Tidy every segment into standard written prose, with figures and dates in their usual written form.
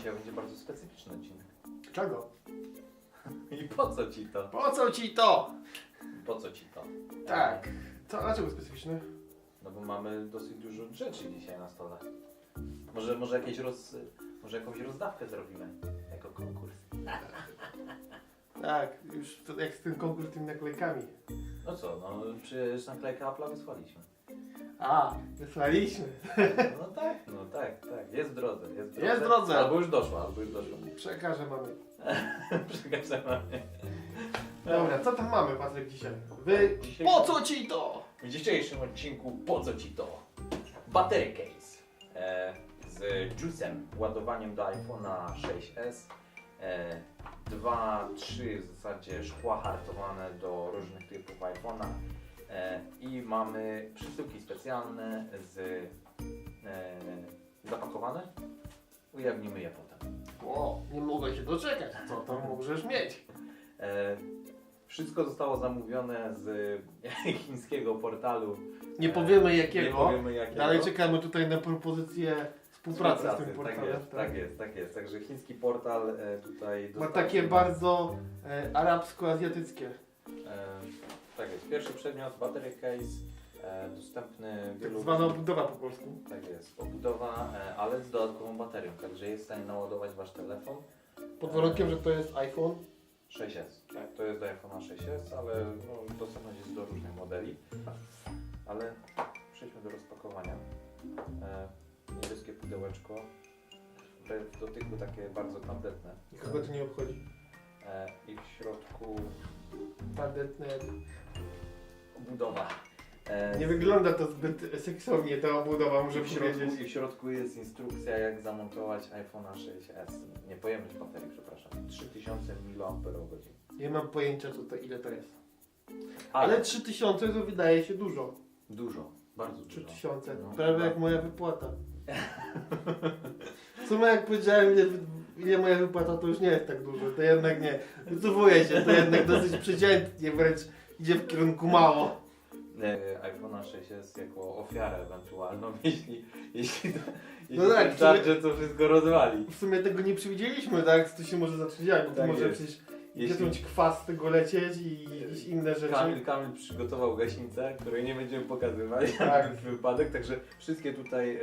Dzisiaj będzie bardzo specyficzny odcinek. Czego? I po co ci to? Po co ci to? Po co ci to? Tak. Co, dlaczego specyficzne? No bo mamy dosyć dużo rzeczy dzisiaj na stole. Może jakąś rozdawkę zrobimy jako konkurs. Tak, już to jak z tym konkurs tymi naklejkami. No co, no przecież naklejkę Apple'a wysłaliśmy. A, wysłaliśmy. No tak. Jest w drodze, Jest w drodze. Albo już doszła. Przekażę mamy. Przekażę mamie. Dobra, co tam mamy, Patryk, dzisiaj? Po co ci to? W dzisiejszym odcinku po co ci to? Battery case z juicem, ładowaniem do iPhone'a 6s, 2-3 w zasadzie szkła hartowane do różnych typów iPhone'a i mamy przesyłki specjalne zapakowane. Ujawnimy je potem. O, nie mogę się doczekać. Co tam możesz mieć? Wszystko zostało zamówione z chińskiego portalu. Nie powiemy jakiego. Nie powiemy jakiego. Dalej czekamy tutaj na propozycję współpracy z tym Tak portalem. jest, tak jest. Także chiński portal tutaj Ma takie bardzo arabsko-azjatyckie. Tak jest. Pierwszy przedmiot, battery case, dostępny Tak wielu... zwana obudowa po polsku. Tak jest. Obudowa, ale z dodatkową baterią, także jest w stanie naładować wasz telefon. Pod warunkiem, że to jest iPhone. 6s. Tak, to jest do iPhone'a 6s, ale no, dostępność jest do różnych modeli. Ale przejdźmy do rozpakowania. Niebieskie pudełeczko. W dotyku takie bardzo tandetne. Nikogo to nie obchodzi. I w środku Tandetne. obudowa. Nie wygląda to zbyt seksownie, ta obudowa, muszę I powiedzieć. w środku jest instrukcja, jak zamontować iPhone'a 6s. Nie, pojemność baterii, przepraszam. 3000 mAh. Nie mam pojęcia, ile to jest. Ale 3000 to wydaje się dużo. Dużo, bardzo dużo. 3000, No, prawie no. jak moja wypłata. W sumie jak powiedziałem, ile moja wypłata, to już nie jest tak dużo. To jednak nie. Wycofuję się, to jednak dosyć przeciętnie, wręcz idzie w kierunku mało. iPhone'a 6s jako ofiarę ewentualną, jeśli No tak, ten charger to wszystko rozwali. W sumie tego nie przewidzieliśmy, tak? Co się może zacząć dziać, bo to Tak może jest. przecież zacząć kwas z tego lecieć i jakieś inne rzeczy. Kamil przygotował gaśnicę, której nie będziemy pokazywać Tak. na wypadek, także wszystkie tutaj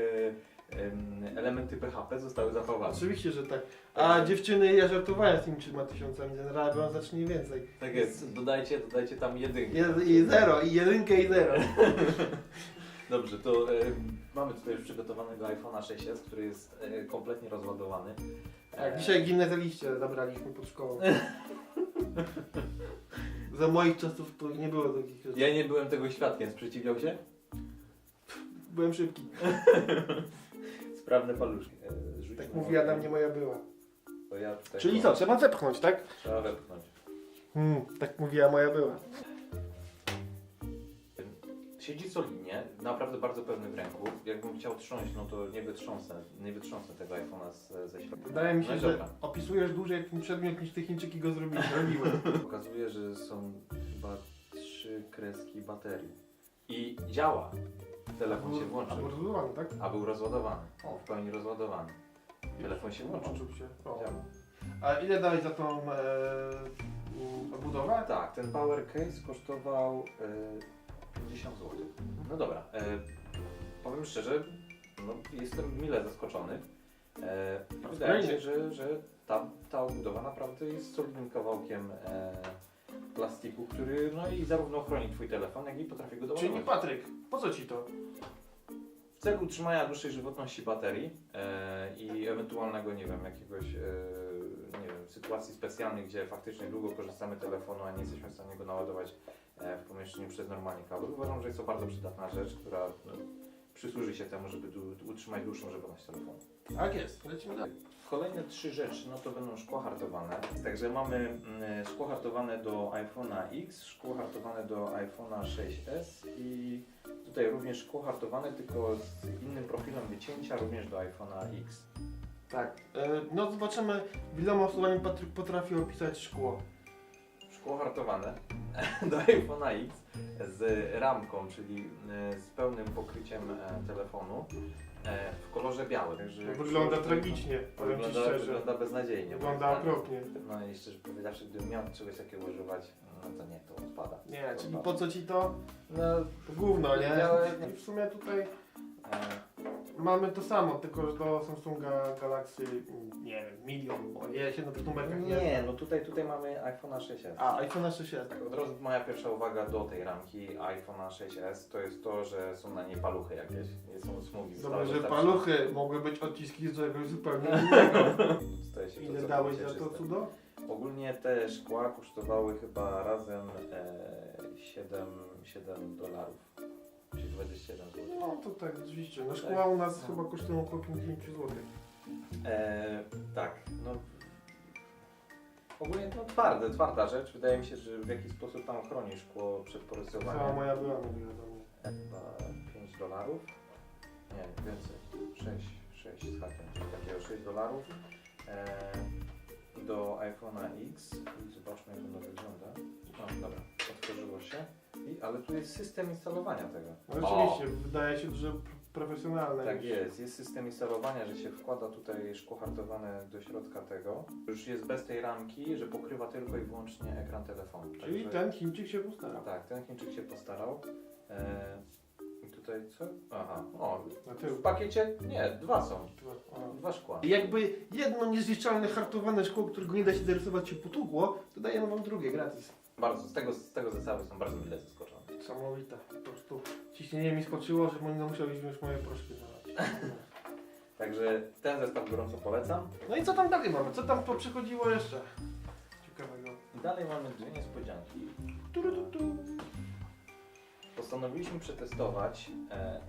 elementy PHP zostały zachowane. Oczywiście, że tak. A dziewczyny, ja żartowałem z tymi 3000, zaraz on zacznie więcej. Tak jest, dodajcie tam jedynkę. I zero, i jedynkę i zero. Dobrze, to mamy tutaj już przygotowanego iPhone'a 6s, który jest kompletnie rozładowany. Tak, dzisiaj gimnazjaliście zabraliśmy pod szkołą. Za moich czasów to nie było takich rzeczy. Ja nie byłem tego świadkiem, sprzeciwiał się? Byłem szybki. Sprawne paluszki. Tak mówiła na mnie moja była. To ja tutaj Czyli co, trzeba zepchnąć, tak? Trzeba wepchnąć. Tak mówiła moja była. Siedzi solidnie, naprawdę bardzo pewny w ręku. Jakbym chciał trząść, no to nie wytrząsnę tego iPhone'a ze środka. Wydaje mi się, No i że dobra. opisujesz dłużej ten przedmiot niż te Chińczyki go zrobiły. Pokazuje, że są chyba 3 kreski baterii. I działa. Telefon się włączył. Albo rozładowany, tak? A był rozładowany. O. W pełni rozładowany. Telefon się włączył. Włączył się. O. Działa. A ile dałeś za tą obudowę? Tak, ten power case kosztował 50 zł. No dobra, powiem szczerze, no, jestem mile zaskoczony. Wydaje mi się, że ta obudowa naprawdę jest solidnym kawałkiem plastiku, który no i zarówno chroni twój telefon, jak i potrafi go doładować. Czyli Patryk, po co ci to? W celu utrzymania dłuższej żywotności baterii i ewentualnego, nie wiem, jakiegoś nie wiem, sytuacji specjalnej, gdzie faktycznie długo korzystamy z telefonu, a nie jesteśmy w stanie go naładować w pomieszczeniu przez normalnie kabel. Uważam, że jest to bardzo przydatna rzecz, która no, przysłuży się temu, żeby utrzymać dłuższą żywotność telefonu. Tak jest, lecimy dalej. Kolejne 3 rzeczy, no to będą szkła hartowane. Także mamy szkło hartowane do iPhone'a X, szkło hartowane do iPhone'a 6s i tutaj również szkło hartowane, tylko z innym profilem wycięcia, również do iPhone'a X. Tak, no zobaczymy, wieloma osobami Patryk potrafi opisać szkło. Szkło hartowane do iPhone'a X z ramką, czyli z pełnym pokryciem telefonu. w kolorze białym. Także jak Wygląda przyłożę, tragicznie, to powiem ci wygląda, szczerze. wygląda beznadziejnie. Wygląda moim zdaniem. okropnie. No i szczerze powiedziawszy, gdybym miał czegoś takiego używać, no to nie, to odpada. Nie, To czyli odpada. po co ci to? No, To gówno, nie? Białe- I w sumie tutaj e, mamy to samo, tylko że do Samsunga Galaxy, nie wiem, milion, bo ja się na tych numerkach nie nie, znam. no tutaj mamy iPhone'a 6s. A, iPhone 6s. Tak, od razu moja pierwsza uwaga do tej ramki iPhone'a 6s to jest to, że są na niej paluchy jakieś, nie są smugi. Dobra, zostały że dostarczone. paluchy mogły być odciski z czegoś zupełnie innego. Staje się to Ile całkowicie dałeś za to czyste. cudo? Ogólnie te szkła kosztowały chyba razem $7, czyli 27 zł. No to tak, rzeczywiście. No szkła u nas chyba kosztują około 50 zł. Tak, no ogólnie no twarda rzecz. Wydaje mi się, że w jakiś sposób tam chroni szkło przed Cała porysowaniem. moja była mówiła do mnie. Chyba $5. Nie, więcej. 6 z hakiem, czyli takiego $6. Do iPhone'a X i zobaczmy, jak ono wygląda. No dobra, otworzyło się. Ale tu jest system instalowania tego. No rzeczywiście, wydaje się, że profesjonalne. Tak już. jest system instalowania, że się wkłada tutaj szkło hartowane do środka tego. Już jest bez tej ramki, że pokrywa tylko i wyłącznie ekran telefonu. Czyli Także- ten Chińczyk się postarał. Tak, ten Chińczyk się postarał. I tutaj co? Aha, Na tył. w pakiecie? Nie, dwa są. O. Dwa szkła. I jakby jedno niezniszczalne hartowane szkło, którego nie da się zarysować, się potłukło, to dajemy wam drugie gratis. Bardzo, z tego zestawu są bardzo mile zaskoczony. Niesamowite. Po prostu ciśnienie mi skoczyło, że nie musieliśmy już moje proszki znaleźć. Także ten zestaw gorąco polecam. No i co tam dalej mamy? Co tam przychodziło jeszcze? Ciekawego. I dalej mamy dwie niespodzianki. Tu. Postanowiliśmy przetestować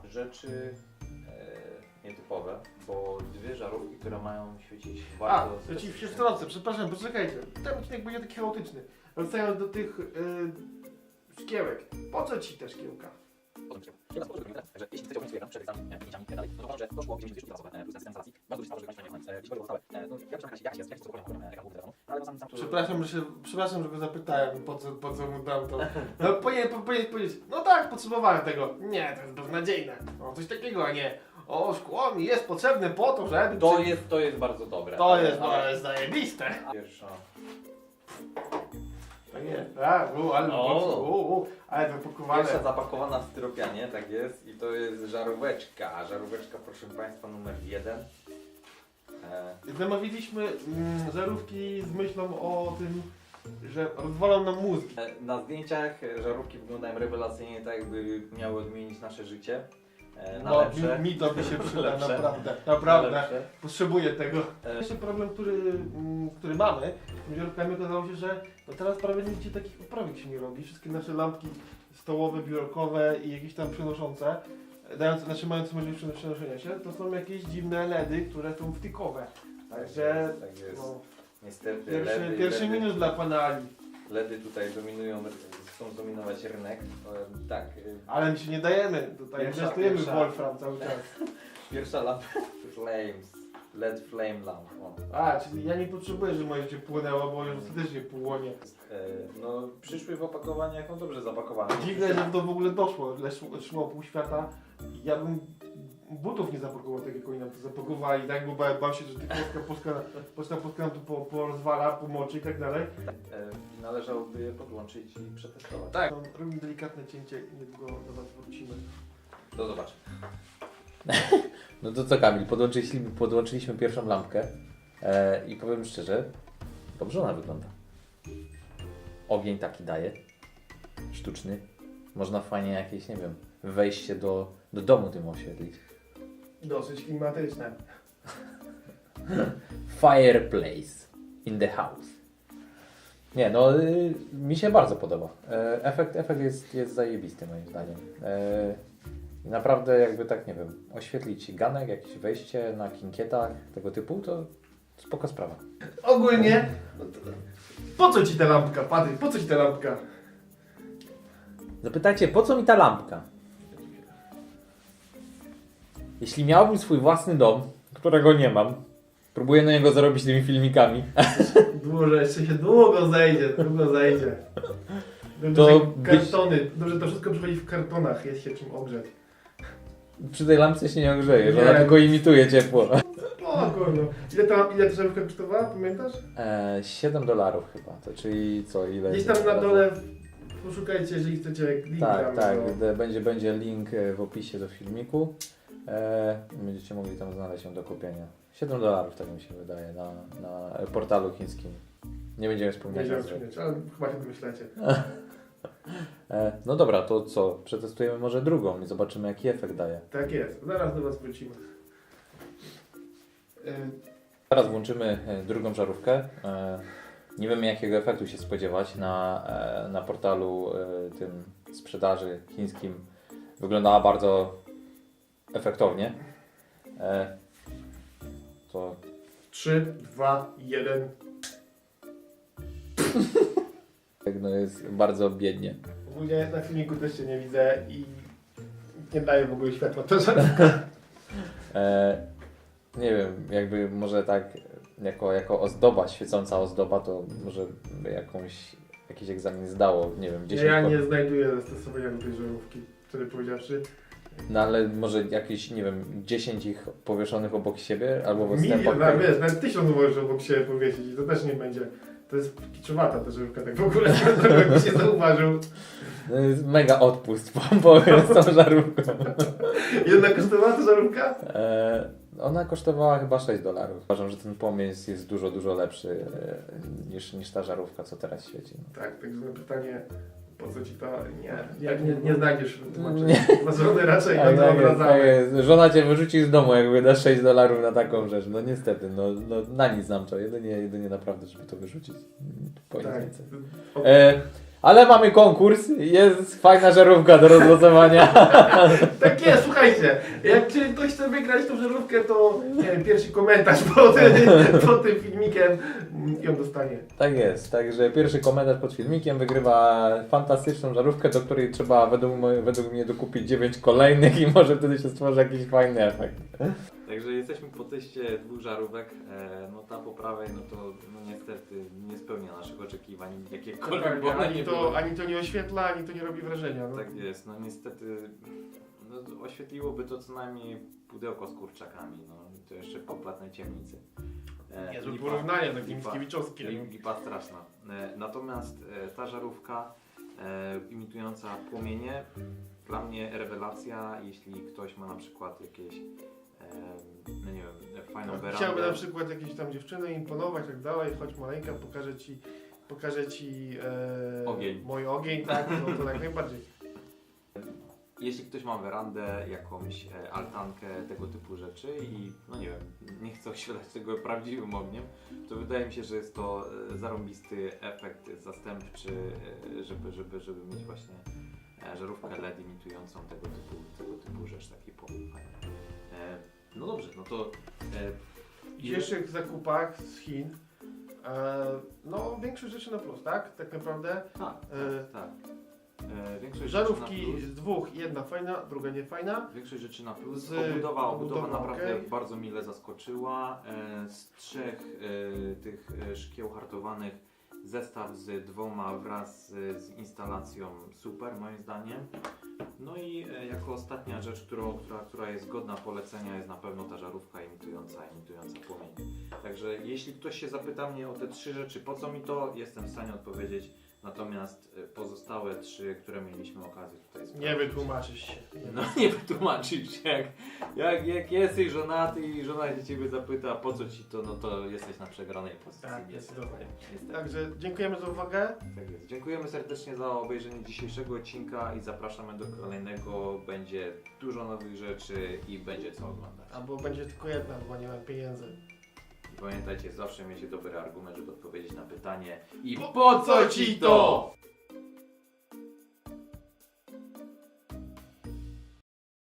rzeczy nietypowe, bo dwie żarówki, które mają świecić A, bardzo to ci się specyficznie. wtrącę, przepraszam, poczekajcie. Ten odcinek będzie taki chaotyczny. Wracając do tych szkiełek. Po co ci te szkiełka? Także jeśli chcecie objąć ekran przed egzaminem, zdjęciami i tak dalej, to uważam, że to szkło będzie 10 razowe plus asystent instalacji. Bardzo duży sposób, żeby liczby były pozostałe. No, ja pytam jak jest co pokoju ekran główny telefonu, ale sam Przepraszam, że go zapytałem, po co mu dam to. No powinien powiedzieć, no tak, potrzebowałem tego. Nie, to jest beznadziejne. No coś takiego, a nie. O, szkło mi jest potrzebne po to, żeby... To jest bardzo dobre. To ale- jest, no, jest zajebiste. Pierwsza. To nie, tak, ale O. ale wypakowane. Pierwsza zapakowana w styropianie, tak jest. I to jest żaróweczka. Żaróweczka, proszę Państwa, numer 1. Zamawialiśmy żarówki z myślą o tym, że rozwalą nam mózg. Na zdjęciach żarówki wyglądają rewelacyjnie, tak jakby miały odmienić nasze życie. Na No, lepsze. mi to by się przyda, Lepsze. naprawdę. Na Naprawdę. lepsze. Potrzebuję tego. Jeszcze problem, który mamy z tymi żarówkami, okazało się, że no teraz prawie nigdzie takich poprawek się nie robi. Wszystkie nasze lampki stołowe, biurkowe i jakieś tam przenoszące, mające możliwość przenoszenia się, to są jakieś dziwne LEDy, które są wtykowe. Także Tak jest. no, Niestety pierwszy minus dla pana Ali. LEDy tutaj dominują, chcą zdominować rynek. Tak. Ale my się nie dajemy, tutaj inwestujemy w Wolfram cały czas. Pierwsza lampa Flames. LED Flame Lamp. O. A, czyli ja nie potrzebuję, żeby moje życie płynęło, bo już dostatecznie płonie. No, przyszły w opakowaniach, no dobrze zapakowane. Dziwne, że to w ogóle doszło, szło pół świata. Ja bym butów nie zapakował tak, jak oni nam to zapakowali, tak? Bo bał się, że Polska nam to porozwala, pomoczy i tak dalej. I należałoby je podłączyć i przetestować. Tak. No, robimy delikatne cięcie i niedługo do Was wrócimy. Do zobaczenia. No to co Kamil, podłączyliśmy pierwszą lampkę i powiem szczerze, dobrze ona wygląda. Ogień taki daje, sztuczny. Można fajnie jakieś, nie wiem, wejście do domu tym oświetlić. Dosyć klimatyczne. Fireplace in the house. Nie, no mi się bardzo podoba. Efekt jest zajebisty moim zdaniem. Naprawdę jakby tak, nie wiem, oświetlić ganek, jakieś wejście na kinkietach, tego typu, to spoko sprawa. Ogólnie, po co Ci ta lampka, Patryk? Po co Ci ta lampka? Zapytajcie, po co mi ta lampka? Jeśli miałbym swój własny dom, którego nie mam, próbuję na niego zarobić tymi filmikami, Jeszcze się długo zajdzie. To kartony, dobrze, to wszystko przychodzi w kartonach, jest się czym ogrzeć. przy tej lampce się nie ogrzeje, że Nie. ona tylko imituje ciepło. Spoko. Ile ta żarówka kosztowała, pamiętasz? $7 chyba, to czyli co, ile? Gdzieś tam na dole poszukajcie, jeżeli chcecie link Tak, tam, no. będzie link w opisie do filmiku. Będziecie mogli tam znaleźć ją do kupienia. $7, tak mi się wydaje, na portalu chińskim. Nie będziemy wspominać Nie nazwy. wiem, ale chyba się domyślacie. No dobra, to co? Przetestujemy może drugą i zobaczymy jaki efekt daje. Tak jest, zaraz do was wrócimy. Teraz włączymy drugą żarówkę. Nie wiemy jakiego efektu się spodziewać na portalu tym sprzedaży chińskim. Wyglądała bardzo efektownie. To 3, 2, 1. no jest bardzo biednie. Ogólnie na filmiku też się nie widzę i nie daje w ogóle światła ta żarówka. Nie wiem, jakby może tak jako ozdoba, świecąca ozdoba, to może by jakiś egzamin zdało, nie wiem, 10 Ja nie znajduję zastosowania do tej żarówki, szczerze powiedziawszy. No ale może jakieś, nie wiem, 10 ich powieszonych obok siebie, albo w Milion, odstępach. wiesz, nawet 1000 możesz obok siebie powiesić i to też nie będzie. To jest kiczowata ta żarówka, tak w ogóle, jakby się zauważył. No jest mega odpust, powiem z tą żarówką. Jedna kosztowała ta żarówka? Ona kosztowała chyba $6. Uważam, że ten płomień jest dużo, dużo lepszy niż ta żarówka, co teraz świeci. Tak, także na pytanie, po co ci to, nie znajdziesz tłumaczenia. Nie. Na żony raczej Tak, nie tak jest, tak wyobrażamy. jest. Żona cię wyrzuci z domu, jak wydasz $6 na taką rzecz. No niestety, no na nic nam to. Jedynie naprawdę, żeby to wyrzucić. Po nic Tak. więcej. Ale mamy konkurs, jest fajna żarówka do rozlosowania. Tak jest, słuchajcie, jak ktoś chce wygrać tą żarówkę, to nie wiem, pierwszy komentarz pod tym filmikiem ją dostanie. Tak jest, także pierwszy komentarz pod filmikiem wygrywa fantastyczną żarówkę, do której trzeba według mnie dokupić 9 kolejnych i może wtedy się stworzy jakiś fajny efekt. Także jesteśmy po teście 2 żarówek. No ta po prawej, no to no niestety nie spełnia naszych oczekiwań jakiekolwiek, bo ona nie była. Ani to nie oświetla, ani to nie robi wrażenia. No. Tak jest, no niestety no, oświetliłoby to co najmniej pudełko z kurczakami, no i to jeszcze w kompletnej ciemnicy. Niezłe Lipa- porównanie, takie lipa- Mickiewiczowskie. Lipa straszna. Natomiast ta żarówka imitująca płomienie, dla mnie rewelacja, jeśli ktoś ma na przykład jakieś no nie wiem, fajną werandę. Chciałby na przykład jakieś tam dziewczyny imponować, tak dalej, chodź maleńka, pokażę ci Ogień. mój ogień, tak, no to jak najbardziej. Jeśli ktoś ma werandę, jakąś altankę, tego typu rzeczy i no nie wiem, nie chce oświetlać tego prawdziwym ogniem, to wydaje mi się, że jest to zarąbisty efekt zastępczy, żeby mieć właśnie żarówkę LED imitującą tego typu rzecz, taki płomień fajny. No dobrze, no to W dzisiejszych zakupach z Chin, no większość rzeczy na plus, tak? Tak naprawdę. tak. Większość Żarówki rzeczy na plus. z dwóch, jedna fajna, druga nie fajna. Większość rzeczy na plus. Z Obudowa naprawdę okej. bardzo mile zaskoczyła. Z 3 tych szkieł hartowanych zestaw z 2 wraz z instalacją super moim zdaniem. No i jako ostatnia rzecz, która jest godna polecenia, jest na pewno ta żarówka imitująca płomień. Także jeśli ktoś się zapyta mnie o te 3 rzeczy, po co mi to, jestem w stanie odpowiedzieć. Natomiast pozostałe 3, które mieliśmy okazję tutaj sprawdzić. Nie wytłumaczysz się. No nie wytłumaczysz się. Jak jesteś żonaty i żona się ciebie zapyta, po co ci to, no to jesteś na przegranej pozycji. Tak, niestety. zdecydowanie. Niestety. Także dziękujemy za uwagę. Tak jest. Dziękujemy serdecznie za obejrzenie dzisiejszego odcinka i zapraszamy do kolejnego. Będzie dużo nowych rzeczy i będzie co oglądać. Albo będzie tylko jedna, bo nie mam pieniędzy. I pamiętajcie, zawsze miecie dobry argument, żeby odpowiedzieć na pytanie. I Po co ci to?